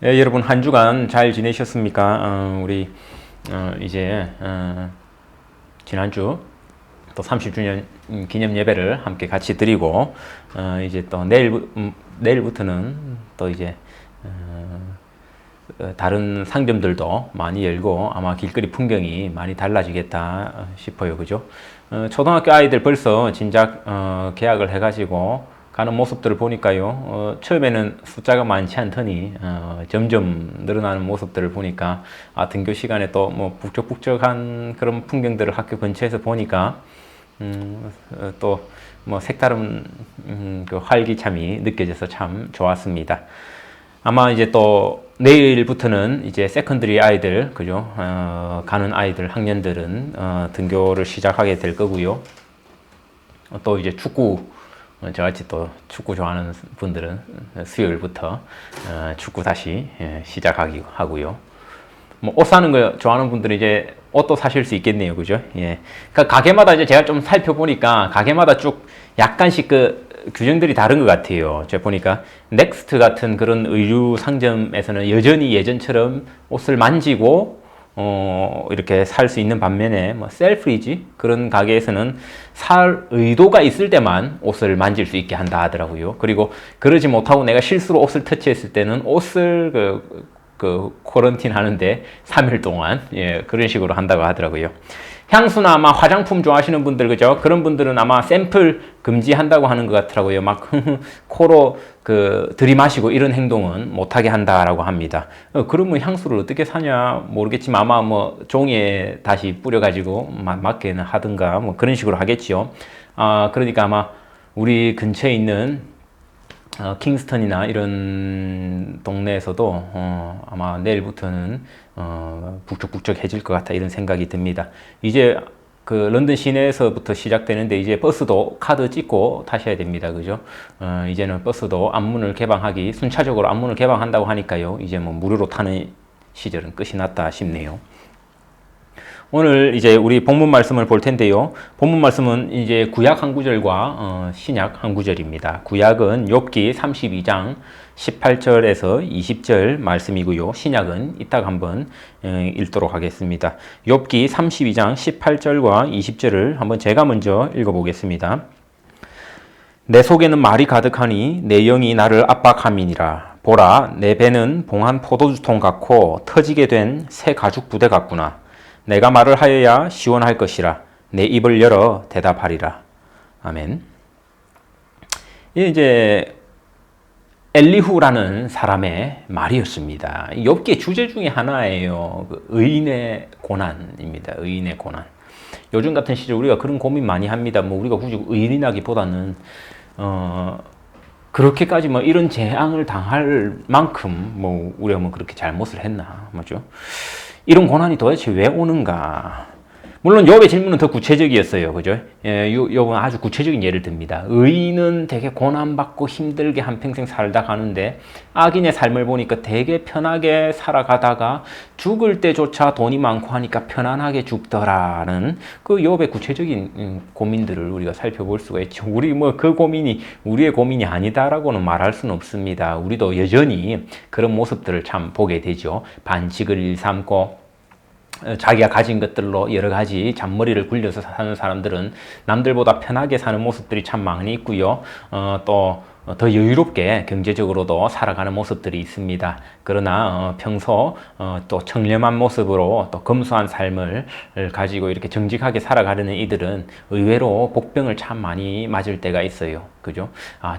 예, 여러분 한 주간 잘 지내셨습니까? 우리 이제 지난주 또 30주년 기념 예배를 함께 같이 드리고 이제 또 내일부터는 또 이제 다른 상점들도 많이 열고 아마 길거리 풍경이 많이 달라지겠다 싶어요, 그죠? 초등학교 아이들 벌써 진작 계약을 해가지고 가는 모습들을 보니까요, 처음에는 숫자가 많지 않더니 점점 늘어나는 모습들을 보니까 등교 시간에 또 뭐 북적북적한 그런 풍경들을 학교 근처에서 보니까 또 뭐 색다른 그 활기참이 느껴져서 참 좋았습니다. 아마 이제 또 내일부터는 이제 세컨드리 아이들, 그죠? 가는 아이들, 학년들은 등교를 시작하게 될 거고요. 또 이제 축구, 저같이 또 축구 좋아하는 분들은 수요일부터 축구 다시 시작하기 하고요. 뭐 옷 사는 거 좋아하는 분들은 이제 옷도 사실 수 있겠네요, 그죠? 예. 그러니까 가게마다 이제 제가 좀 살펴보니까 가게마다 쭉 약간씩 그 규정들이 다른 것 같아요. 제가 보니까 넥스트 같은 그런 의류 상점에서는 여전히 예전처럼 옷을 만지고 이렇게 살 수 있는 반면에 뭐 셀프리지 그런 가게에서는 살 의도가 있을 때만 옷을 만질 수 있게 한다 하더라고요. 그리고 그러지 못하고 내가 실수로 옷을 터치했을 때는 옷을 그 쿼런틴 하는데 3일 동안 그런 식으로 한다고 하더라고요. 향수나 아마 화장품 좋아하시는 분들, 그죠? 그런 분들은 아마 샘플 금지한다고 하는 것 같더라고요. 막 코로 들이마시고 이런 행동은 못하게 한다라고 합니다. 그러면 향수를 어떻게 사냐 모르겠지만 아마 뭐 종이에 다시 뿌려가지고 맞게는 하든가 뭐 그런 식으로 하겠지요. 그러니까 아마 우리 근처에 있는 킹스턴이나 이런 동네에서도 아마 내일부터는 북적북적해질 것 같아 이런 생각이 듭니다. 이제 그 런던 시내에서부터 시작되는데 이제 버스도 카드 찍고 타셔야 됩니다, 그죠? 이제는 버스도 앞문을 개방하기 순차적으로 앞문을 개방한다고 하니까요. 이제 뭐 무료로 타는 시절은 끝이 났다 싶네요. 오늘 이제 우리 본문 말씀을 볼 텐데요. 본문 말씀은 이제 구약 한 구절과 신약 한 구절입니다. 구약은 욥기 32장 18절에서 20절 말씀이고요. 신약은 이따가 한번 읽도록 하겠습니다. 욥기 32장 18절과 20절을 한번 제가 먼저 읽어보겠습니다. 내 속에는 말이 가득하니 내 영이 나를 압박함이니라. 보라, 내 배는 봉한 포도주통 같고 터지게 된 새 가죽 부대 같구나. 내가 말을 하여야 시원할 것이라. 내 입을 열어 대답하리라. 아멘. 이제 엘리후라는 사람의 말이었습니다. 욥기의 주제 중에 하나예요. 의인의 고난입니다. 의인의 고난. 요즘 같은 시절 우리가 그런 고민 많이 합니다. 뭐 우리가 굳이 의인이라기보다는 그렇게까지 뭐 이런 재앙을 당할 만큼 뭐 우리가 뭐 그렇게 잘못을 했나, 맞죠? 이런 고난이 도대체 왜 오는가? 물론 욥의 질문은 더 구체적이었어요, 그죠? 욥은 아주 구체적인 예를 듭니다. 의인은 되게 고난받고 힘들게 한평생 살다 가는데 악인의 삶을 보니까 되게 편하게 살아가다가 죽을 때조차 돈이 많고 하니까 편안하게 죽더라는 그 욥의 구체적인 고민들을 우리가 살펴볼 수가 있죠. 우리 뭐 그 고민이 우리의 고민이 아니다라고는 말할 수는 없습니다. 우리도 여전히 그런 모습들을 참 보게 되죠. 반칙을 일삼고 자기가 가진 것들로 여러 가지 잔머리를 굴려서 사는 사람들은 남들보다 편하게 사는 모습들이 참 많이 있고요. 또 더 여유롭게 경제적으로도 살아가는 모습들이 있습니다. 그러나 평소 또 청렴한 모습으로 또 검소한 삶을 가지고 이렇게 정직하게 살아가려는 이들은 의외로 복병을 참 많이 맞을 때가 있어요. 그죠?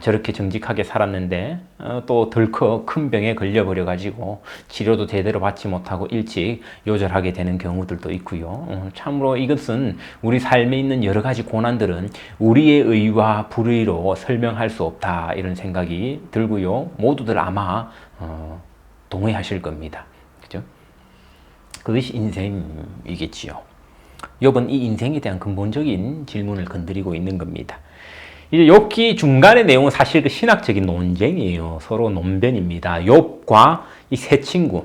저렇게 정직하게 살았는데 또 덜컥 큰 병에 걸려버려 가지고 치료도 제대로 받지 못하고 일찍 요절하게 되는 경우들도 있고요. 참으로 이것은 우리 삶에 있는 여러 가지 고난들은 우리의 의와 불의로 설명할 수 없다 이런 생각이 들고요. 모두들 아마 동의하실 겁니다. 그죠? 그것이 인생이겠지요. 욥은 이 인생에 대한 근본적인 질문을 건드리고 있는 겁니다. 이제 욥기 중간의 내용은 사실 그 신학적인 논쟁이에요. 서로 논변입니다. 욥과 이 세 친구,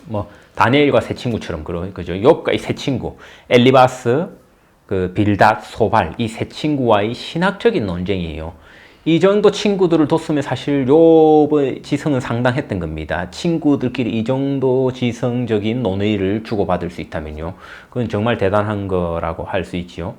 뭐 다니엘과 세 친구처럼 그죠? 욥과 이 세 친구, 엘리바스, 그 빌닷, 소발 이 세 친구와의 신학적인 논쟁이에요. 이 정도 친구들을 뒀으면 사실 욥의 지성은 상당했던 겁니다. 친구들끼리 이 정도 지성적인 논의를 주고받을 수 있다면요. 그건 정말 대단한 거라고 할 수 있지요.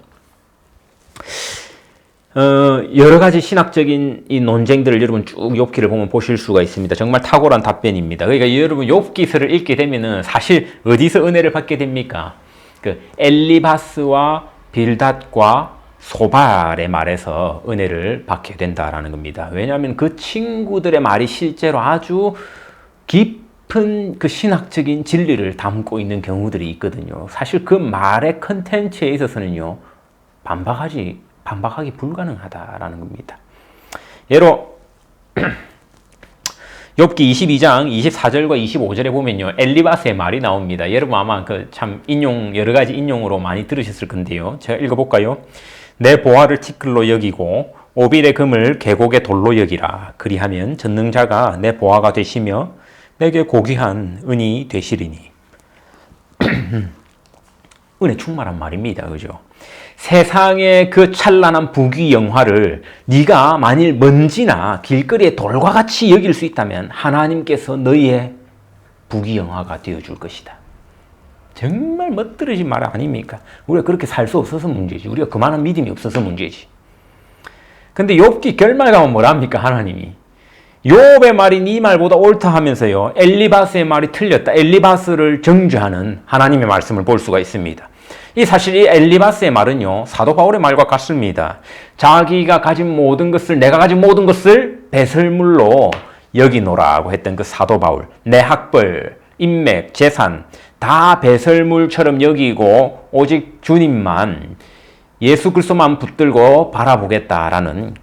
여러 가지 신학적인 이 논쟁들을 여러분 쭉 욥기를 보면 보실 수가 있습니다. 정말 탁월한 답변입니다. 그러니까 여러분 욥기서를 읽게 되면은 사실 어디서 은혜를 받게 됩니까? 그 엘리바스와 빌닷과 소발의 말에서 은혜를 받게 된다라는 겁니다. 왜냐하면 그 친구들의 말이 실제로 아주 깊은 그 신학적인 진리를 담고 있는 경우들이 있거든요. 사실 그 말의 컨텐츠에 있어서는요, 반박하기 불가능하다라는 겁니다. 예로 욥기 22장 24절과 25절에 보면요, 엘리바스의 말이 나옵니다. 여러분 아마 그 참 여러 가지 인용으로 많이 들으셨을 건데요. 제가 읽어볼까요? 내 보화를 티끌로 여기고 오빌의 금을 계곡의 돌로 여기라. 그리하면 전능자가 내 보화가 되시며 내게 고귀한 은이 되시리니. 은혜 충만한 말입니다. 그죠? 세상의 그 찬란한 부귀영화를 네가 만일 먼지나 길거리의 돌과 같이 여길 수 있다면 하나님께서 너희의 부귀영화가 되어줄 것이다. 정말 멋들어진 말 아닙니까? 우리가 그렇게 살 수 없어서 문제지. 우리가 그만한 믿음이 없어서 문제지. 근데 욥기 결말가면 뭐랍니까? 하나님이 욥의 말이 네 말보다 옳다 하면서요, 엘리바스의 말이 틀렸다, 엘리바스를 정죄하는 하나님의 말씀을 볼 수가 있습니다. 이 사실 이 엘리바스의 말은요, 사도 바울의 말과 같습니다. 자기가 가진 모든 것을, 내가 가진 모든 것을 배설물로 여기노라고 했던 그 사도 바울, 내 학벌, 인맥, 재산 다 배설물처럼 여기고 오직 주님만, 예수 그리스도만 붙들고 바라보겠다라는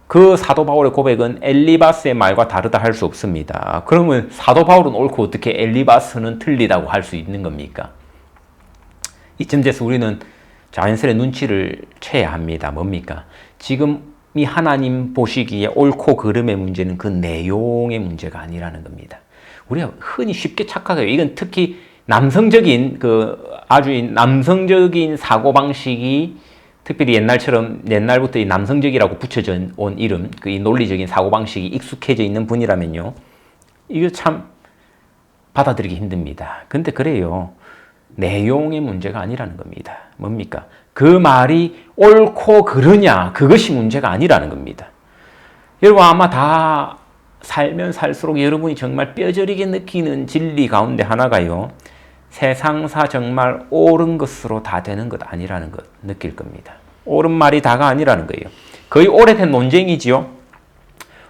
그 사도 바울의 고백은 엘리바스의 말과 다르다 할 수 없습니다. 그러면 사도 바울은 옳고 어떻게 엘리바스는 틀리다고 할 수 있는 겁니까? 이쯤 돼서 우리는 자연스레 눈치를 채야 합니다. 뭡니까? 지금 이 하나님 보시기에 옳고 그름의 문제는 그 내용의 문제가 아니라는 겁니다. 우리가 흔히 쉽게 착각해요. 이건 특히 남성적인 아주 남성적인 사고방식이 특별히 옛날부터 이 남성적이라고 붙여져 온 이름, 이 논리적인 사고방식이 익숙해져 있는 분이라면요, 이거 참 받아들이기 힘듭니다. 근데 그래요. 내용의 문제가 아니라는 겁니다. 뭡니까? 그 말이 옳고 그르냐, 그것이 문제가 아니라는 겁니다. 여러분 아마 다 살면 살수록 여러분이 정말 뼈저리게 느끼는 진리 가운데 하나가요, 세상사 정말 옳은 것으로 다 되는 것 아니라는 것 느낄 겁니다. 옳은 말이 다가 아니라는 거예요. 거의 오래된 논쟁이지요.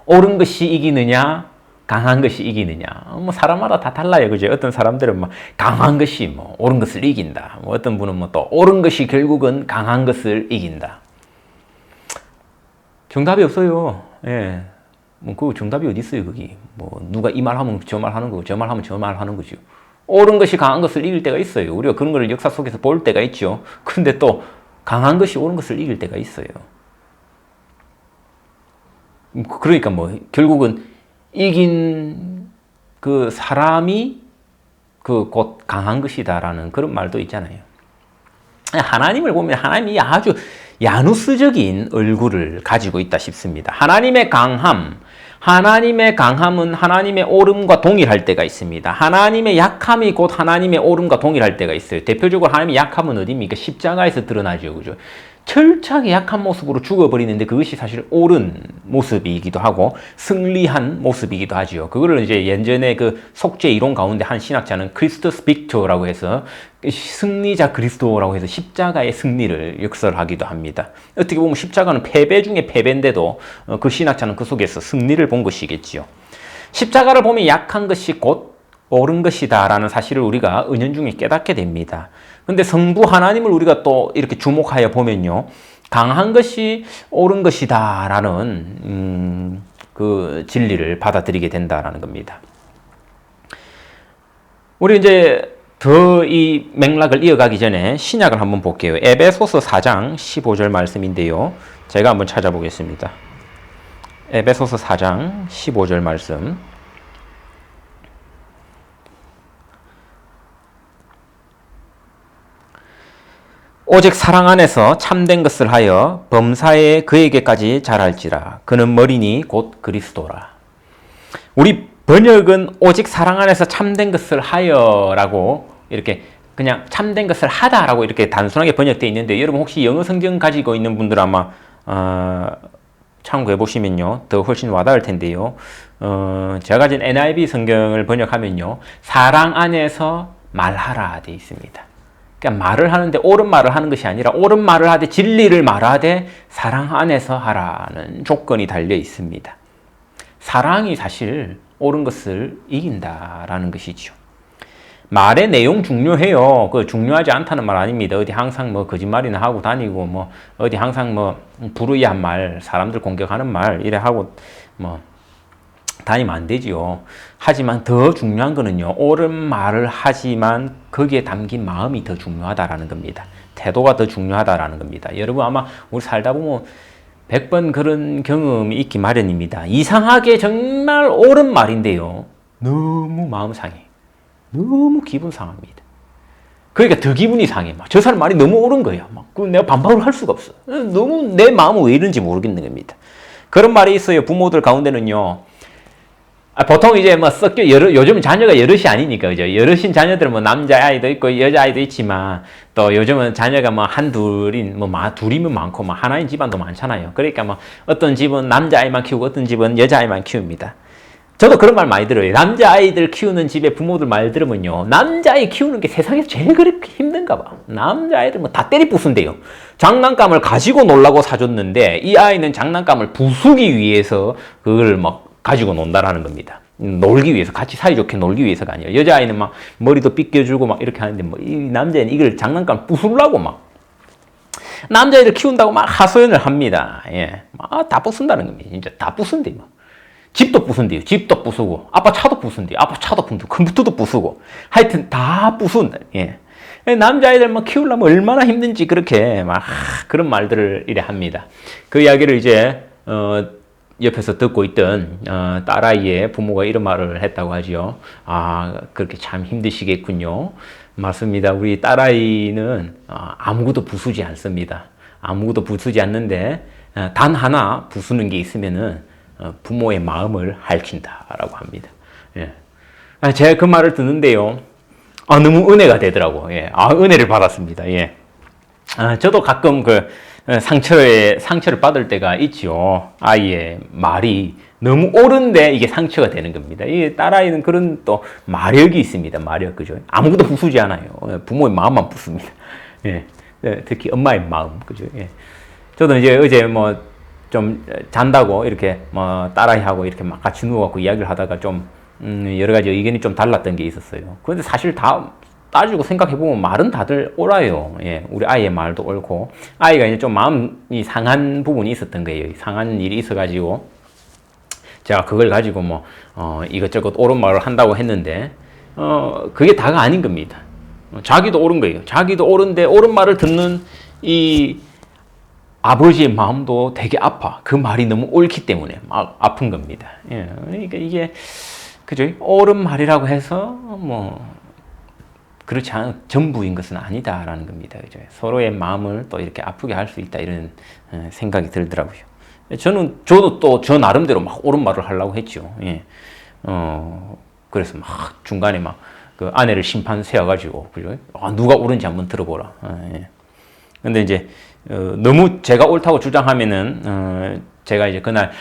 옳은 것이 이기느냐, 강한 것이 이기느냐. 뭐 사람마다 다 달라요. 그죠? 어떤 사람들은 막 강한 것이 뭐 옳은 것을 이긴다. 뭐 어떤 분은 뭐 또 옳은 것이 결국은 강한 것을 이긴다. 정답이 없어요. 예. 뭐 그 정답이 어디 있어요, 거기. 뭐 누가 이 말 하면 저 말 하는 거고, 저 말 하면 저 말 하는 거죠. 옳은 것이 강한 것을 이길 때가 있어요. 우리가 그런 걸 역사 속에서 볼 때가 있죠. 근데 또 강한 것이 옳은 것을 이길 때가 있어요. 그러니까 뭐 결국은 이긴 그 사람이 그 곧 강한 것이다라는 그런 말도 있잖아요. 하나님을 보면 하나님이 아주 야누스적인 얼굴을 가지고 있다 싶습니다. 하나님의 강함은 하나님의 옳음과 동일할 때가 있습니다. 하나님의 약함이 곧 하나님의 옳음과 동일할 때가 있어요. 대표적으로 하나님의 약함은 어디입니까? 십자가에서 드러나죠. 그죠? 철저하게 약한 모습으로 죽어버리는데 그것이 사실 옳은 모습이기도 하고 승리한 모습이기도 하죠. 그거를 이제 예전에 그 속죄 이론 가운데 한 신학자는 크리스토스 빅토라고 해서 승리자 그리스도라고 해서 십자가의 승리를 역설하기도 합니다. 어떻게 보면 십자가는 패배 중에 패배인데도 그 신학자는 그 속에서 승리를 본 것이겠지요. 십자가를 보면 약한 것이 곧 옳은 것이다라는 사실을 우리가 은연중에 깨닫게 됩니다. 근데 성부 하나님을 우리가 또 이렇게 주목하여 보면요, 강한 것이 옳은 것이다라는 그 진리를 받아들이게 된다라는 겁니다. 우리 이제 더 이 맥락을 이어가기 전에 신약을 한번 볼게요. 에베소서 4장 15절 말씀인데요. 제가 한번 찾아보겠습니다. 에베소서 4장 15절 말씀. 오직 사랑 안에서 참된 것을 하여 범사에 그에게까지 잘할지라. 그는 머리니 곧 그리스도라. 우리 번역은 오직 사랑 안에서 참된 것을 하여라고 이렇게 그냥 참된 것을 하다라고 이렇게 단순하게 번역되어 있는데, 여러분 혹시 영어 성경 가지고 있는 분들 아마 참고해 보시면요 더 훨씬 와닿을 텐데요. 제가 가진 NIV 성경을 번역하면요 사랑 안에서 말하라 되어 있습니다. 그러니까 말을 하는데 옳은 말을 하는 것이 아니라 옳은 말을 하되 진리를 말하되 사랑 안에서 하라는 조건이 달려 있습니다. 사랑이 사실 옳은 것을 이긴다라는 것이죠. 말의 내용 중요해요. 그 중요하지 않다는 말 아닙니다. 어디 항상 뭐 거짓말이나 하고 다니고 뭐 어디 항상 뭐 불의한 말, 사람들 공격하는 말 이래 하고 뭐 다니면 안 되지요. 하지만 더 중요한 거는요, 옳은 말을 하지만 거기에 담긴 마음이 더 중요하다라는 겁니다. 태도가 더 중요하다라는 겁니다. 여러분 아마 우리 살다 보면 100번 그런 경험이 있기 마련입니다. 이상하게 정말 옳은 말인데요, 너무 마음 상해. 너무 기분 상합니다. 그러니까 더 기분이 상해. 막 저 사람 말이 너무 옳은 거야. 막 내가 반박을 할 수가 없어. 너무 내 마음은 왜 이런지 모르겠는 겁니다. 그런 말이 있어요. 부모들 가운데는요. 보통 이제 뭐 섞여 요즘 자녀가 여럿이 아니니까 그죠. 여럿인 자녀들은 뭐 남자 아이도 있고 여자 아이도 있지만 또 요즘은 자녀가 뭐 한둘인 뭐 둘이면 많고 뭐 하나인 집안도 많잖아요. 그러니까 뭐 어떤 집은 남자 아이만 키우고 어떤 집은 여자 아이만 키웁니다. 저도 그런 말 많이 들어요. 남자 아이들 키우는 집에 부모들 말 들으면요, 남자 아이 키우는 게 세상에서 제일 그렇게 힘든가 봐. 남자 아이들 뭐 다 때리 부순대요. 장난감을 가지고 놀라고 사줬는데 이 아이는 장난감을 부수기 위해서 그걸 막 가지고 논다라는 겁니다. 놀기 위해서, 같이 사이좋게 놀기 위해서가 아니에요. 여자아이는 막 머리도 빗겨주고 막 이렇게 하는데 뭐 이 남자애는 이걸 장난감 부수려고 막 남자애들 키운다고 막 하소연을 합니다. 예, 막 다 부순다는 겁니다. 진짜 다 부순대 막. 집도 부순대요. 집도 부수고 아빠 차도 부순대요. 아빠 차도 부수고 컴퓨터도 부수고 하여튼 다 부순다. 예. 남자아이들 막 키우려면 얼마나 힘든지 그렇게 막 그런 말들을 이래 합니다. 그 이야기를 이제 옆에서 듣고 있던 딸아이의 부모가 이런 말을 했다고 하죠. 아, 그렇게 참 힘드시겠군요. 맞습니다. 우리 딸아이는 아무것도 부수지 않습니다. 아무것도 부수지 않는데 단 하나 부수는 게 있으면은 부모의 마음을 핥힌다라고 합니다. 예. 제가 그 말을 듣는데요, 너무 은혜가 되더라고. 예. 은혜를 받았습니다. 예. 저도 가끔 그 상처를 받을 때가 있죠. 아이의 말이 너무 옳은데 이게 상처가 되는 겁니다. 이 딸아이는 그런 또 마력이 있습니다. 마력, 그죠? 아무것도 부수지 않아요. 부모의 마음만 부숩니다. 예. 특히 엄마의 마음, 그죠? 예. 저도 이제 어제 뭐 좀 잔다고 이렇게 뭐 딸아이하고 이렇게 막 같이 누워갖고 이야기를 하다가 좀 여러 가지 의견이 좀 달랐던 게 있었어요. 그런데 사실 다 따지고 생각해보면 말은 다들 옳아요. 예, 우리 아이의 말도 옳고, 아이가 이제 좀 마음이 상한 부분이 있었던 거예요. 상한 일이 있어가지고 제가 그걸 가지고 뭐 이것저것 옳은 말을 한다고 했는데 그게 다가 아닌 겁니다. 자기도 옳은 거예요. 자기도 옳은데 옳은 말을 듣는 이 아버지의 마음도 되게 아파. 그 말이 너무 옳기 때문에 막 아픈 겁니다. 예, 그러니까 이게 그죠? 옳은 말이라고 해서 뭐 그렇지 않은 전부인 것은 아니다라는 겁니다. 그죠? 서로의 마음을 또 이렇게 아프게 할 수 있다, 이런 생각이 들더라고요. 저도 또 저 나름대로 막 옳은 말을 하려고 했죠. 예. 그래서 막 중간에 막 그 아내를 심판 세워가지고, 그죠? 누가 옳은지 한번 들어보라. 예. 근데 이제 너무 제가 옳다고 주장하면은 제가 이제 그날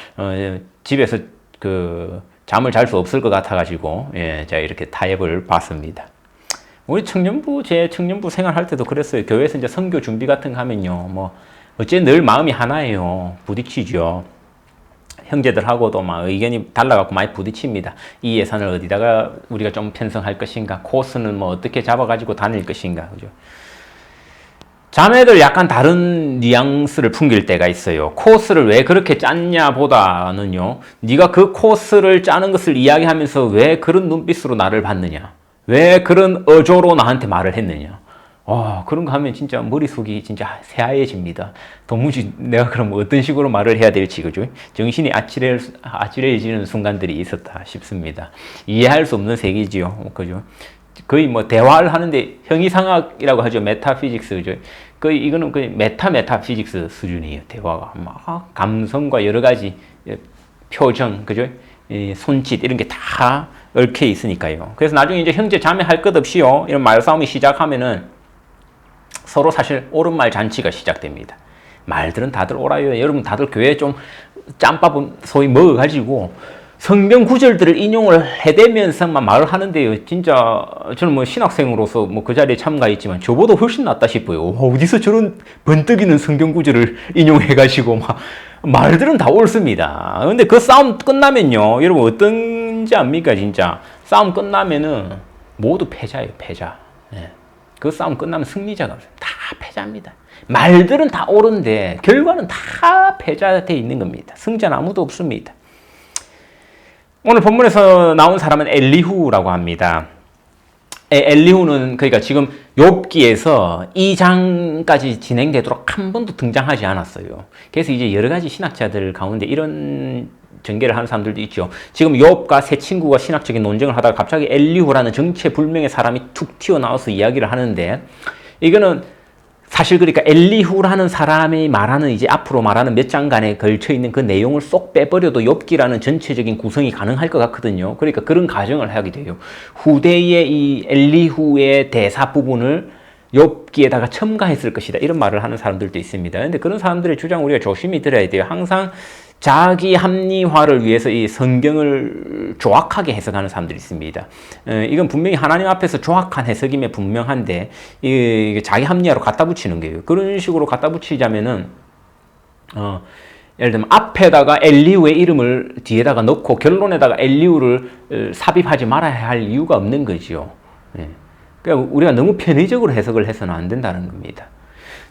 집에서 그 잠을 잘 수 없을 것 같아가지고, 예, 제가 이렇게 타협을 봤습니다. 우리 제 청년부 생활할 때도 그랬어요. 교회에서 이제 선교 준비 같은 거 하면요, 뭐 어째 늘 마음이 하나예요. 부딪히죠. 형제들하고도 막 의견이 달라갖고 많이 부딪힙니다. 이 예산을 어디다가 우리가 좀 편성할 것인가, 코스는 뭐 어떻게 잡아가지고 다닐 것인가, 그죠? 자매들 약간 다른 뉘앙스를 풍길 때가 있어요. 코스를 왜 그렇게 짰냐 보다는요, 네가 그 코스를 짜는 것을 이야기하면서 왜 그런 눈빛으로 나를 봤느냐, 왜 그런 어조로 나한테 말을 했느냐. 그런 거 하면 진짜 머릿속이 진짜 새하얘집니다. 도무지 내가 그럼 어떤 식으로 말을 해야 될지, 그죠? 정신이 아찔해지는 순간들이 있었다 싶습니다. 이해할 수 없는 세계지요, 그죠? 거의 뭐 대화를 하는데, 형이상학이라고 하죠. 메타피직스, 그죠? 이거는 메타피직스 수준이에요. 대화가 막 감성과 여러 가지 표정, 그죠? 손짓 이런 게 다 얽혀 있으니까요. 그래서 나중에 이제 형제 자매 할 것 없이요, 이런 말싸움이 시작하면은 서로 사실 옳은 말 잔치가 시작됩니다. 말들은 다들 옳아요. 여러분 다들 교회에 좀 짬밥 소위 먹어가지고 성경 구절들을 인용을 해대면서만 말을 하는데요. 진짜 저는 뭐 신학생으로서 뭐 그 자리에 참가했지만 저보다 훨씬 낫다 싶어요. 어디서 저런 번뜩이는 성경 구절을 인용해가지고 막 말들은 다 옳습니다. 근데 그 싸움 끝나면요, 여러분 어떤지 압니까? 진짜 싸움 끝나면은 모두 패자예요. 패자. 예. 그 싸움 끝나면 승리자가 없어요. 다 패자입니다. 말들은 다 옳은데 결과는 다 패자돼 있는 겁니다. 승자는 아무도 없습니다. 오늘 본문에서 나온 사람은 엘리후라고 합니다. 엘리후는 그러니까 지금 욥기에서 2장까지 진행되도록 한 번도 등장하지 않았어요. 그래서 이제 여러 가지 신학자들 가운데 이런 전개를 하는 사람들도 있죠. 지금 욥과 세 친구가 신학적인 논쟁을 하다가 갑자기 엘리후라는 정체불명의 사람이 툭 튀어나와서 이야기를 하는데, 이거는 사실 그러니까 엘리후라는 사람이 말하는 이제 앞으로 말하는 몇 장간에 걸쳐 있는 그 내용을 쏙 빼버려도 욥기라는 전체적인 구성이 가능할 것 같거든요. 그러니까 그런 가정을 하게 돼요. 후대의 이 엘리후의 대사 부분을 욥기에다가 첨가했을 것이다, 이런 말을 하는 사람들도 있습니다. 근데 그런 사람들의 주장 우리가 조심히 들어야 돼요. 항상 자기 합리화를 위해서 이 성경을 조악하게 해석하는 사람들이 있습니다. 이건 분명히 하나님 앞에서 조악한 해석임에 분명한데 자기 합리화로 갖다 붙이는 거예요. 그런 식으로 갖다 붙이자면은 예를 들면 앞에다가 엘리후의 이름을 뒤에다가 넣고 결론에다가 엘리후를 삽입하지 말아야 할 이유가 없는 거죠. 그러니까 우리가 너무 편의적으로 해석을 해서는 안 된다는 겁니다.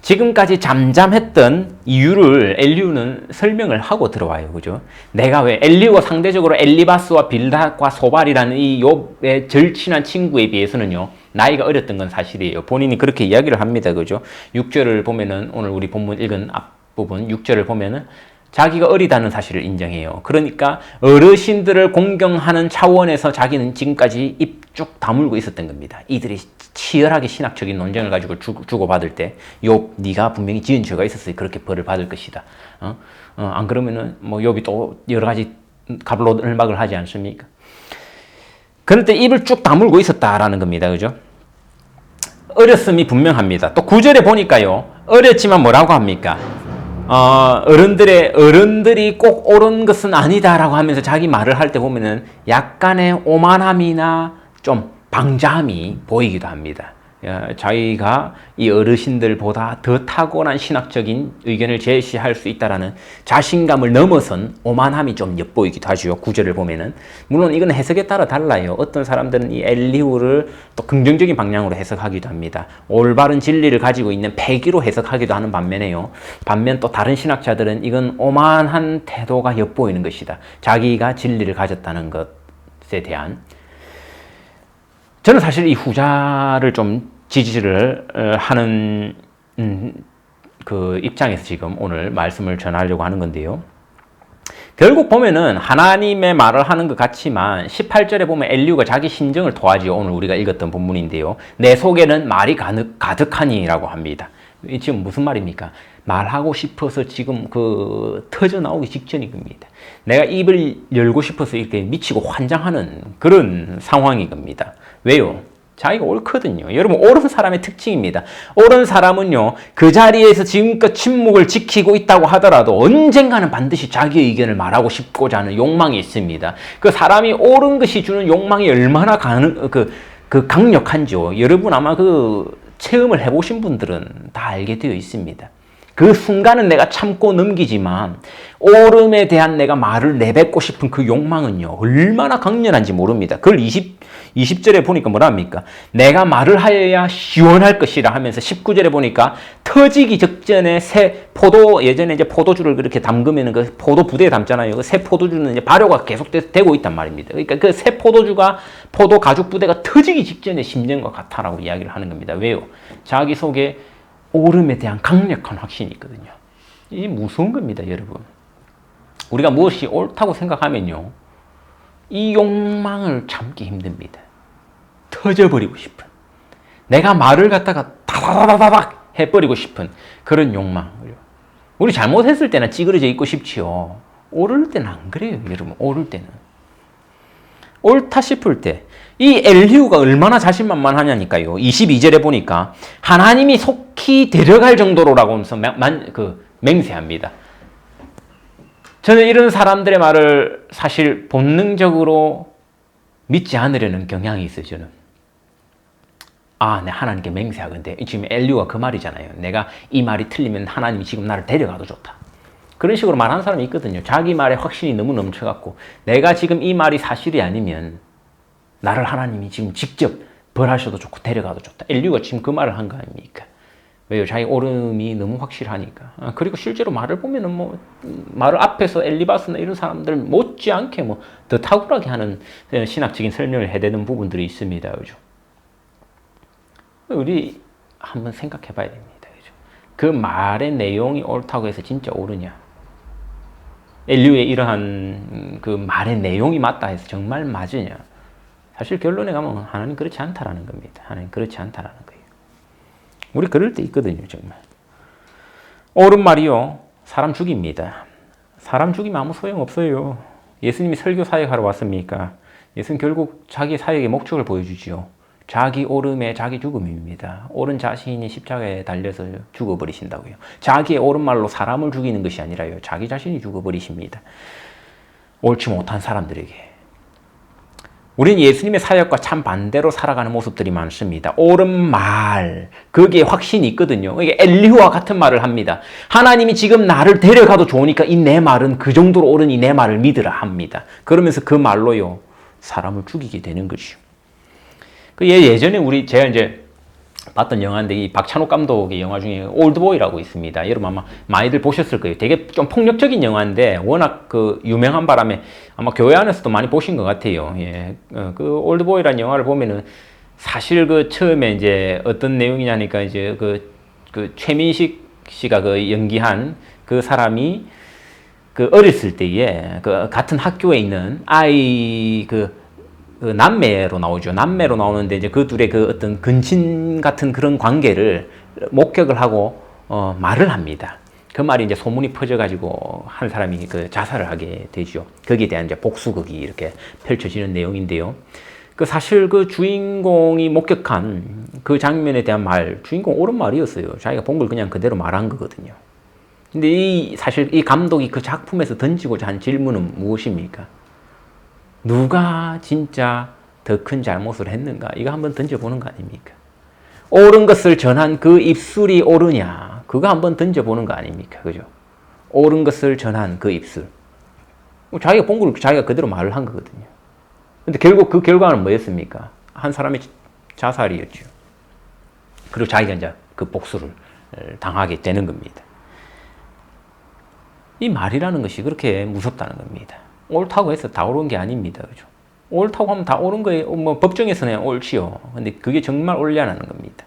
지금까지 잠잠했던 이유를 엘리후는 설명을 하고 들어와요. 그죠? 내가 왜 엘리후가 상대적으로 엘리바스와 빌닷과 소발이라는 이 욥의 절친한 친구에 비해서는요, 나이가 어렸던 건 사실이에요. 본인이 그렇게 이야기를 합니다. 그죠? 6절을 보면은, 오늘 우리 본문 읽은 앞부분 6절을 보면은 자기가 어리다는 사실을 인정해요. 그러니까 어르신들을 공경하는 차원에서 자기는 지금까지 입 쭉 다물고 있었던 겁니다. 이들이 치열하게 신학적인 논쟁을 가지고 주고받을 때 욥, 네가 분명히 지은 죄가 있었으니 그렇게 벌을 받을 것이다. 안 그러면은 뭐 욥이 또 여러 가지 갑론을막을 하지 않습니까? 그럴 때 입을 쭉 다물고 있었다라는 겁니다. 그죠? 어렸음이 분명합니다. 또 9절에 보니까요, 어렸지만 뭐라고 합니까? 어른들이 꼭 옳은 것은 아니다라고 하면서 자기 말을 할 때 보면은 약간의 오만함이나 좀 방자함이 보이기도 합니다. 자기가 이 어르신들보다 더 탁월한 신학적인 의견을 제시할 수 있다라는 자신감을 넘어선 오만함이 좀 엿보이기도 하죠. 구절을 보면은. 물론 이건 해석에 따라 달라요. 어떤 사람들은 이 엘리후를 또 긍정적인 방향으로 해석하기도 합니다. 올바른 진리를 가지고 있는 패기로 해석하기도 하는 반면에요. 반면 또 다른 신학자들은 이건 오만한 태도가 엿보이는 것이다. 자기가 진리를 가졌다는 것에 대한. 저는 사실 이 후자를 좀 지지를 하는 그 입장에서 지금 오늘 말씀을 전하려고 하는 건데요. 결국 보면은 하나님의 말을 하는 것 같지만 18절에 보면 엘리후가 자기 심정을 토하지요. 오늘 우리가 읽었던 본문인데요. 내 속에는 말이 가득하니라고 합니다. 지금 무슨 말입니까? 말하고 싶어서 지금 터져 나오기 직전인 겁니다. 내가 입을 열고 싶어서 이렇게 미치고 환장하는 그런 상황인 겁니다. 왜요? 자기가 옳거든요. 여러분, 옳은 사람의 특징입니다. 옳은 사람은요, 그 자리에서 지금껏 침묵을 지키고 있다고 하더라도 언젠가는 반드시 자기의 의견을 말하고 싶고자 하는 욕망이 있습니다. 그 사람이 옳은 것이 주는 욕망이 얼마나 강력한지요. 여러분 아마 체험을 해보신 분들은 다 알게 되어 있습니다. 그 순간은 내가 참고 넘기지만 옳음에 대한 내가 말을 내뱉고 싶은 그 욕망은요, 얼마나 강렬한지 모릅니다. 그걸 20절에 보니까 뭐랍니까? 내가 말을 하여야 시원할 것이라 하면서 19절에 보니까 터지기 직전에 예전에 이제 포도주를 그렇게 담그면 그 포도 부대에 담잖아요. 그 새 포도주는 이제 발효가 계속 되고 있단 말입니다. 그러니까 그 새 포도 가죽 부대가 터지기 직전의 심정과 같아라고 이야기를 하는 겁니다. 왜요? 자기 속에 옳음에 대한 강력한 확신이 있거든요. 이게 무서운 겁니다, 여러분. 우리가 무엇이 옳다고 생각하면요, 이 욕망을 참기 힘듭니다. 터져버리고 싶은. 내가 말을 갖다가 다다다다닥 해버리고 싶은 그런 욕망. 우리 잘못했을 때는 찌그러져 있고 싶지요. 오를 때는 안 그래요, 여러분. 오를 때는. 옳다 싶을 때. 이 엘리후가 얼마나 자신만만하냐니까요. 22절에 보니까 하나님이 속히 데려갈 정도로라고 하면서 맹세합니다. 저는 이런 사람들의 말을 사실 본능적으로 믿지 않으려는 경향이 있어요, 저는. 내 하나님께 맹세하건대. 지금 엘리후가 그 말이잖아요. 내가 이 말이 틀리면 하나님이 지금 나를 데려가도 좋다. 그런 식으로 말하는 사람이 있거든요. 자기 말에 확신이 너무 넘쳐갖고 내가 지금 이 말이 사실이 아니면 나를 하나님이 지금 직접 벌하셔도 좋고 데려가도 좋다. 엘리후가 지금 그 말을 한 거 아닙니까? 왜요? 자기 옳음이 너무 확실하니까. 그리고 실제로 말을 보면은 말을 앞에서 엘리바스나 이런 사람들 못지않게 더 탁월하게 하는 신학적인 설명을 해대는 부분들이 있습니다. 그죠? 우리 한번 생각해 봐야 됩니다. 그죠? 그 말의 내용이 옳다고 해서 진짜 옳으냐? 엘리후의 이러한 그 말의 내용이 맞다 해서 정말 맞으냐? 사실 결론에 가면 하나님 그렇지 않다라는 겁니다. 하나님 그렇지 않다라는 거예요. 우리 그럴 때 있거든요, 정말. 옳은 말이요, 사람 죽입니다. 사람 죽이면 아무 소용 없어요. 예수님이 설교 사역하러 왔습니까? 예수님 결국 자기 사역의 목적을 보여주지요. 자기 옳음에 자기 죽음입니다. 옳은 자신이 십자가에 달려서 죽어버리신다고요. 자기의 옳은 말로 사람을 죽이는 것이 아니라요. 자기 자신이 죽어버리십니다. 옳지 못한 사람들에게. 우리는 예수님의 사역과 참 반대로 살아가는 모습들이 많습니다. 옳은 말, 거기에 확신이 있거든요. 이게 엘리후와 같은 말을 합니다. 하나님이 지금 나를 데려가도 좋으니까 이 내 말은 그 정도로 옳은 이 내 말을 믿으라 합니다. 그러면서 그 말로요, 사람을 죽이게 되는 것이요. 예전에 제가 이제 봤던 영화인데 이 박찬욱 감독의 영화 중에 올드보이라고 있습니다. 여러분 아마 많이들 보셨을 거예요. 되게 좀 폭력적인 영화인데 워낙 그 유명한 바람에 아마 교회 안에서도 많이 보신 것 같아요. 예. 그 올드보이라는 영화를 보면은 사실 그 처음에 이제 어떤 내용이냐니까 이제 그 최민식 씨가 그 연기한 그 사람이 그 어렸을 때에 그 같은 학교에 있는 아이 그 남매로 나오죠. 남매로 나오는데 이제 그 둘의 그 어떤 근친 같은 그런 관계를 목격을 하고 말을 합니다. 그 말이 이제 소문이 퍼져가지고 한 사람이 그 자살을 하게 되죠. 거기에 대한 이제 복수극이 이렇게 펼쳐지는 내용인데요. 그 사실 그 주인공이 목격한 그 장면에 대한 말, 주인공 옳은 말이었어요. 자기가 본 걸 그냥 그대로 말한 거거든요. 근데 사실 이 감독이 그 작품에서 던지고자 한 질문은 무엇입니까? 누가 진짜 더 큰 잘못을 했는가? 이거 한번 던져보는 거 아닙니까? 옳은 것을 전한 그 입술이 옳으냐? 그거 한번 던져보는 거 아닙니까? 그죠? 옳은 것을 전한 그 입술. 자기가 본 걸 자기가 그대로 말을 한 거거든요. 근데 결국 그 결과는 뭐였습니까? 한 사람의 자살이었죠. 그리고 자기가 이제 그 복수를 당하게 되는 겁니다. 이 말이라는 것이 그렇게 무섭다는 겁니다. 옳다고 해서 다 옳은 게 아닙니다. 그죠? 옳다고 하면 다 옳은 거예요. 법정에서는 옳지요. 근데 그게 정말 옳냐는 겁니다.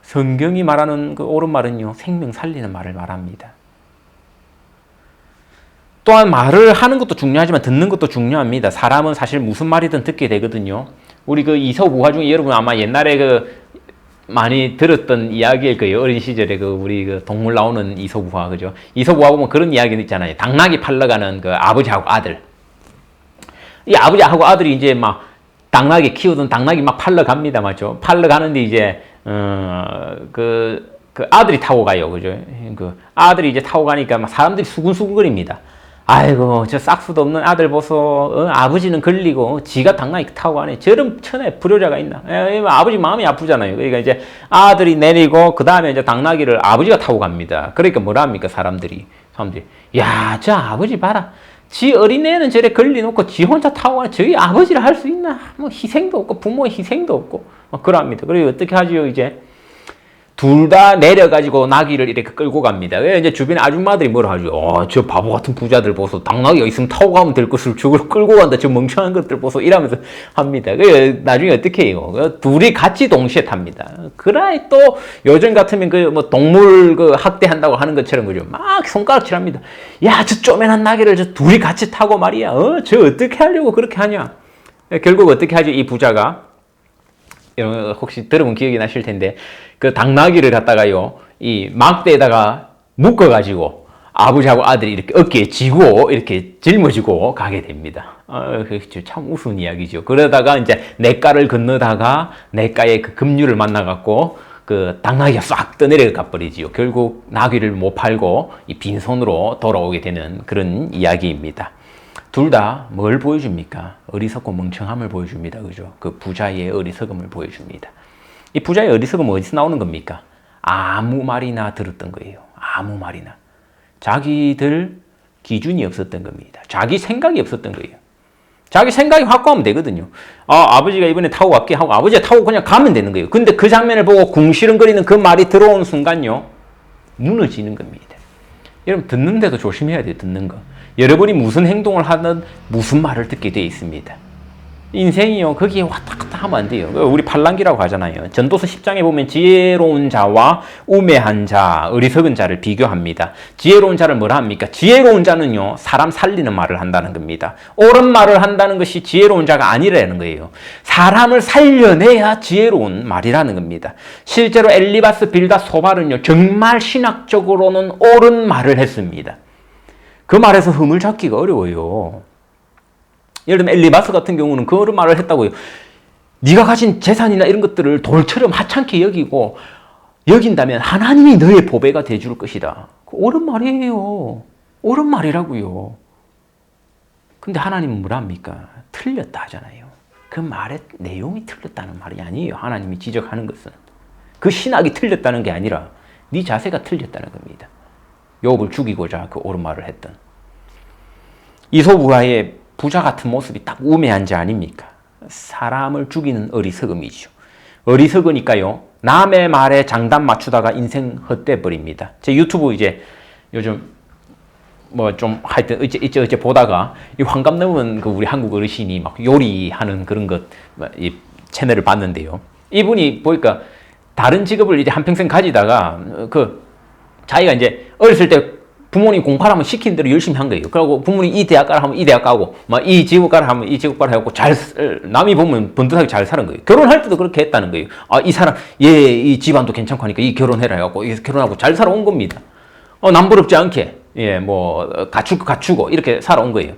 성경이 말하는 그 옳은 말은요, 생명 살리는 말을 말합니다. 또한 말을 하는 것도 중요하지만 듣는 것도 중요합니다. 사람은 사실 무슨 말이든 듣게 되거든요. 우리 그 이서우화 중에 여러분 아마 옛날에 많이 들었던 이야기일 거예요. 어린 시절에 우리 동물 나오는 이서부화, 그죠? 이서부화 보면 그런 이야기 있잖아요. 당나귀 팔러 가는 그 아버지하고 아들. 이 아버지하고 아들이 이제 막 당나귀 키우던 당나귀 막 팔러 갑니다. 맞죠? 팔러 가는데 이제, 그 아들이 타고 가요. 그죠? 그 아들이 이제 타고 가니까 막 사람들이 수근수근거립니다. 아이고, 저 싹수도 없는 아들 보소. 아버지는 걸리고 지가 당나귀 타고 가네. 저런 천하에 불효자가 있나? 아버지 마음이 아프잖아요. 그러니까 이제 아들이 내리고 그 다음에 이제 당나귀를 아버지가 타고 갑니다. 그러니까 뭐라 합니까? 사람들이 야, 저 아버지 봐라. 지 어린애는 저래 걸리놓고 지 혼자 타고 가네. 저희 아버지를 할 수 있나? 뭐 희생도 없고 부모의 희생도 없고 그럽니다. 그리고 어떻게 하지요? 이제 둘 다 내려가지고 나귀를 이렇게 끌고 갑니다. 이제 주변에 아줌마들이 뭐라 하죠? 저 바보 같은 부자들 보소. 당나귀가 있으면 타고 가면 될 것을 저걸 끌고 간다. 저 멍청한 것들 보소. 이러면서 합니다. 나중에 어떻게 해요? 둘이 같이 동시에 탑니다. 그래 또 요즘 같으면 동물 학대한다고 하는 것처럼 그죠? 막 손가락질합니다. 야, 저 쪼매난 나귀를 저 둘이 같이 타고 말이야. 저 어떻게 하려고 그렇게 하냐? 결국 어떻게 하죠? 이 부자가 이런 거 혹시 들어본 기억이 나실 텐데 그 당나귀를 갖다가요 이 막대에다가 묶어가지고 아버지하고 아들이 이렇게 어깨에 지고 이렇게 짊어지고 가게 됩니다. 참 우스운 이야기죠. 그러다가 이제 냇가를 건너다가 냇가에 그 급류를 만나갖고 그 당나귀가 싹 떠내려가 버리지요. 결국 나귀를 못 팔고 이 빈손으로 돌아오게 되는 그런 이야기입니다. 둘 다 뭘 보여줍니까? 어리석고 멍청함을 보여줍니다. 그죠? 그 부자의 어리석음을 보여줍니다. 이 부자의 어리석음은 어디서 나오는 겁니까? 아무 말이나 들었던 거예요. 아무 말이나. 자기들 기준이 없었던 겁니다. 자기 생각이 없었던 거예요. 자기 생각이 확고하면 되거든요. 아버지가 이번에 타고 갈게 하고 아버지가 타고 그냥 가면 되는 거예요. 근데 그 장면을 보고 궁시렁거리는 그 말이 들어오는 순간요. 무너지는 겁니다. 여러분 듣는데도 조심해야 돼요. 듣는 거. 여러분이 무슨 행동을 하든 무슨 말을 듣게 돼 있습니다. 인생이요. 거기에 왔다 갔다 하면 안 돼요. 우리 팔랑귀라고 하잖아요. 전도서 10장에 보면 지혜로운 자와 우매한 자, 어리석은 자를 비교합니다. 지혜로운 자를 뭐라 합니까? 지혜로운 자는요. 사람 살리는 말을 한다는 겁니다. 옳은 말을 한다는 것이 지혜로운 자가 아니라는 거예요. 사람을 살려내야 지혜로운 말이라는 겁니다. 실제로 엘리바스, 빌닷, 소발은요. 정말 신학적으로는 옳은 말을 했습니다. 그 말에서 흠을 잡기가 어려워요. 예를 들면 엘리바스 같은 경우는 그런 말을 했다고요. 네가 가진 재산이나 이런 것들을 돌처럼 하찮게 여기고 여긴다면 하나님이 너의 보배가 돼줄 것이다. 옳은 말이에요. 옳은 말이라고요. 근데 하나님은 뭐라 합니까? 틀렸다 하잖아요. 그 말의 내용이 틀렸다는 말이 아니에요. 하나님이 지적하는 것은. 그 신학이 틀렸다는 게 아니라 네 자세가 틀렸다는 겁니다. 욥을 죽이고자 그 옳은 말을 했던. 이솝우화의 부자 같은 모습이 딱 우매한 자 아닙니까? 사람을 죽이는 어리석음이죠. 어리석으니까요. 남의 말에 장단 맞추다가 인생 헛돼 버립니다. 제 유튜브 이제 요즘 뭐 좀 하여튼 어째 보다가 이 환갑 넘은 그 우리 한국 어르신이 막 요리하는 그런 것 이 채널을 봤는데요. 이분이 보니까 다른 직업을 이제 한평생 가지다가 그 자기가 이제 어렸을 때 부모님 공부하라면 시키는 대로 열심히 한 거예요. 그리고 부모님 이 대학 가라 하면 이 대학 가고, 막 이 지국 가라 하면 이 지국 가라 해갖고 남이 보면 번듯하게 잘 사는 거예요. 결혼할 때도 그렇게 했다는 거예요. 이 사람, 이 집안도 괜찮고 하니까 이 결혼해라 해갖고, 결혼하고 잘 살아온 겁니다. 남부럽지 않게, 갖추고, 이렇게 살아온 거예요.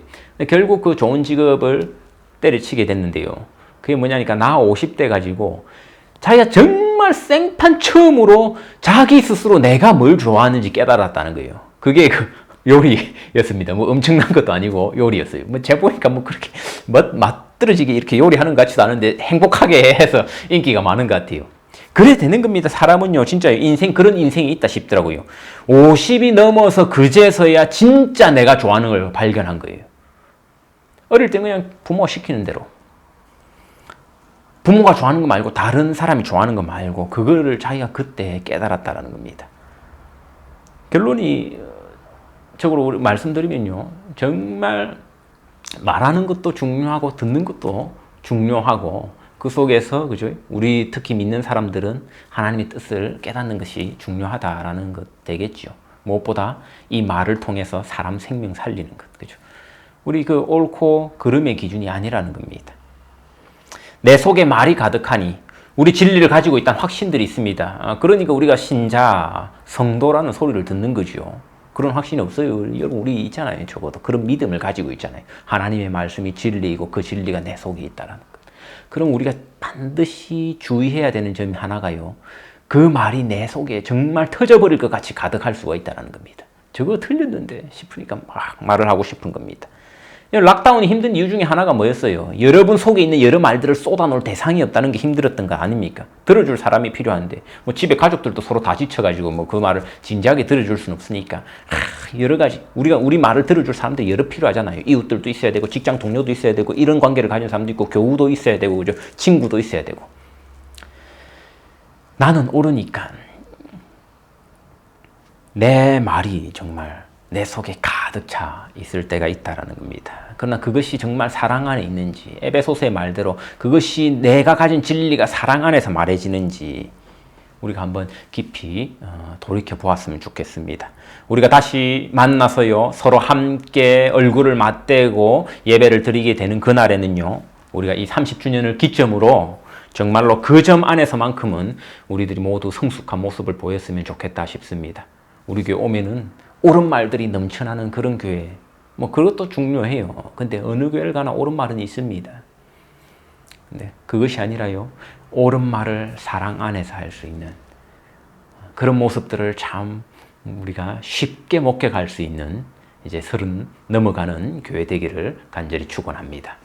결국 그 좋은 직업을 때려치게 됐는데요. 그게 뭐냐니까, 나 50대 가지고, 자기가 정말 생판 처음으로 자기 스스로 내가 뭘 좋아하는지 깨달았다는 거예요. 그게 그 요리였습니다. 뭐 엄청난 것도 아니고 요리였어요. 뭐 제가 보니까 뭐 그렇게 맛들어지게 이렇게 요리하는 것 같지도 않은데 행복하게 해서 인기가 많은 것 같아요. 그래 되는 겁니다. 사람은요, 진짜 그런 인생이 있다 싶더라고요. 50이 넘어서 그제서야 진짜 내가 좋아하는 걸 발견한 거예요. 어릴 때 그냥 부모가 시키는 대로. 부모가 좋아하는 거 말고 다른 사람이 좋아하는 거 말고 그거를 자기가 그때 깨달았다라는 겁니다. 결론이 적으로 말씀드리면요. 정말 말하는 것도 중요하고 듣는 것도 중요하고 그 속에서 그죠? 우리 특히 믿는 사람들은 하나님의 뜻을 깨닫는 것이 중요하다라는 것 되겠죠. 무엇보다 이 말을 통해서 사람 생명 살리는 것. 그죠? 우리 그 옳고 그름의 기준이 아니라는 겁니다. 내 속에 말이 가득하니 우리 진리를 가지고 있다는 확신들이 있습니다. 그러니까 우리가 신자, 성도라는 소리를 듣는 거죠. 그런 확신이 없어요. 여러분 우리 있잖아요. 적어도 그런 믿음을 가지고 있잖아요. 하나님의 말씀이 진리이고 그 진리가 내 속에 있다는 것. 그럼 우리가 반드시 주의해야 되는 점이 하나가요. 그 말이 내 속에 정말 터져버릴 것 같이 가득할 수가 있다는 겁니다. 저거 틀렸는데 싶으니까 막 말을 하고 싶은 겁니다. 락다운이 힘든 이유 중에 하나가 뭐였어요? 여러분 속에 있는 여러 말들을 쏟아놓을 대상이 없다는 게 힘들었던 거 아닙니까? 들어줄 사람이 필요한데 뭐 집에 가족들도 서로 다 지쳐가지고 뭐 그 말을 진지하게 들어줄 수는 없으니까 여러 가지 우리 말을 들어줄 사람들 여러 필요하잖아요. 이웃들도 있어야 되고 직장 동료도 있어야 되고 이런 관계를 가진 사람도 있고 교우도 있어야 되고 그죠? 친구도 있어야 되고 나는 옳으니까 내 말이 정말 내 속에 가득 차 있을 때가 있다라는 겁니다. 그러나 그것이 정말 사랑 안에 있는지, 에베소서의 말대로 그것이 내가 가진 진리가 사랑 안에서 말해지는지 우리가 한번 깊이 돌이켜 보았으면 좋겠습니다. 우리가 다시 만나서요, 서로 함께 얼굴을 맞대고 예배를 드리게 되는 그날에는요, 우리가 이 30주년을 기점으로 정말로 그 점 안에서만큼은 우리들이 모두 성숙한 모습을 보였으면 좋겠다 싶습니다. 우리 교회 오면은 옳은 말들이 넘쳐나는 그런 교회, 뭐 그것도 중요해요. 근데 어느 교회를 가나 옳은 말은 있습니다. 근데 그것이 아니라요, 옳은 말을 사랑 안에서 할 수 있는 그런 모습들을 참 우리가 쉽게 목격할 수 있는 이제 30 넘어가는 교회 되기를 간절히 축원합니다.